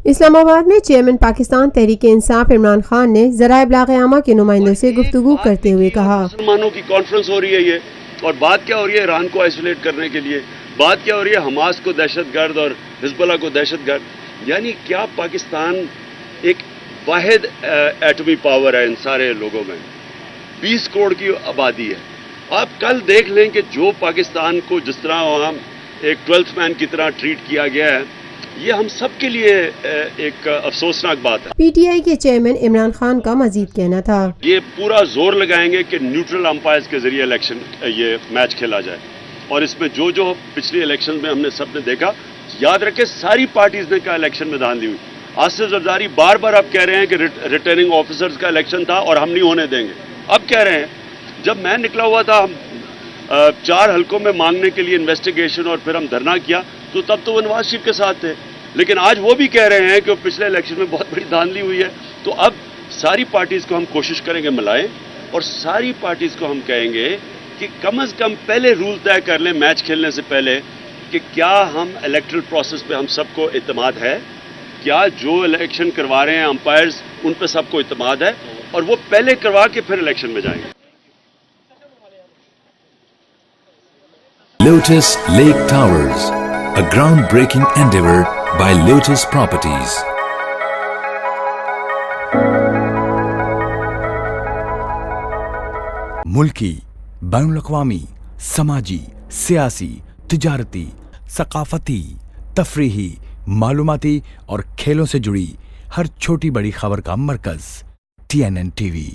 اسلام آباد میں چیئرمین پاکستان تحریک انصاف عمران خان نے ذرائع ابلاغ عامہ کے نمائندوں سے گفتگو کرتے ہوئے کہا، مسلمانوں کی کانفرنس ہو رہی ہے یہ، اور بات کیا ہو رہی ہے ایران کو آئسولیٹ کرنے کے لیے، بات کیا ہو رہی ہے حماس کو دہشت گرد اور حزب اللہ کو دہشت گرد. یعنی کیا پاکستان ایک واحد ایٹمی پاور ہے ان سارے لوگوں میں، 20 کروڑ کی آبادی ہے. آپ کل دیکھ لیں کہ جو پاکستان کو جس طرح وہاں ایک 12th مین کی طرح ٹریٹ کیا گیا ہے، یہ ہم سب کے لیے ایک افسوسناک بات ہے. پی ٹی آئی کے چیئرمین عمران خان کا مزید کہنا تھا، یہ پورا زور لگائیں گے کہ نیوٹرل امپائرز کے ذریعے الیکشن یہ میچ کھیلا جائے، اور اس میں جو پچھلی الیکشن میں ہم نے سب نے دیکھا، یاد رکھے ساری پارٹیز نے کہا الیکشن میں دھاندلی ہوئی. آصف زرداری بار بار اب کہہ رہے ہیں کہ ریٹرننگ آفیسرز کا الیکشن تھا اور ہم نہیں ہونے دیں گے. اب کہہ رہے ہیں جب میں نکلا ہوا تھا ہم 4 حلقوں میں مانگنے کے لیے انویسٹیگیشن اور پھر ہم دھرنا کیا تو تب تو وہ نواز شریف کے ساتھ تھے، لیکن آج وہ بھی کہہ رہے ہیں کہ پچھلے الیکشن میں بہت بڑی دھاندلی ہوئی ہے. تو اب ساری پارٹیز کو ہم کوشش کریں گے ملائیں، اور ساری پارٹیز کو ہم کہیں گے کہ کم از کم پہلے رول طے کر لیں میچ کھیلنے سے پہلے کہ کیا ہم الیکٹرل پروسیس پہ ہم سب کو اعتماد ہے، کیا جو الیکشن کروا رہے ہیں امپائرز ان پہ سب کو اعتماد ہے، اور وہ پہلے کروا کے پھر الیکشن میں جائیں گے. Lotus Lake Towers, a groundbreaking endeavor by Lotus Properties. ملکی، بین الاقوامی، سماجی، سیاسی، تجارتی، ثقافتی، تفریحی، معلوماتی اور کھیلوں سے جڑی ہر چھوٹی بڑی خبر کا مرکز TNN TV.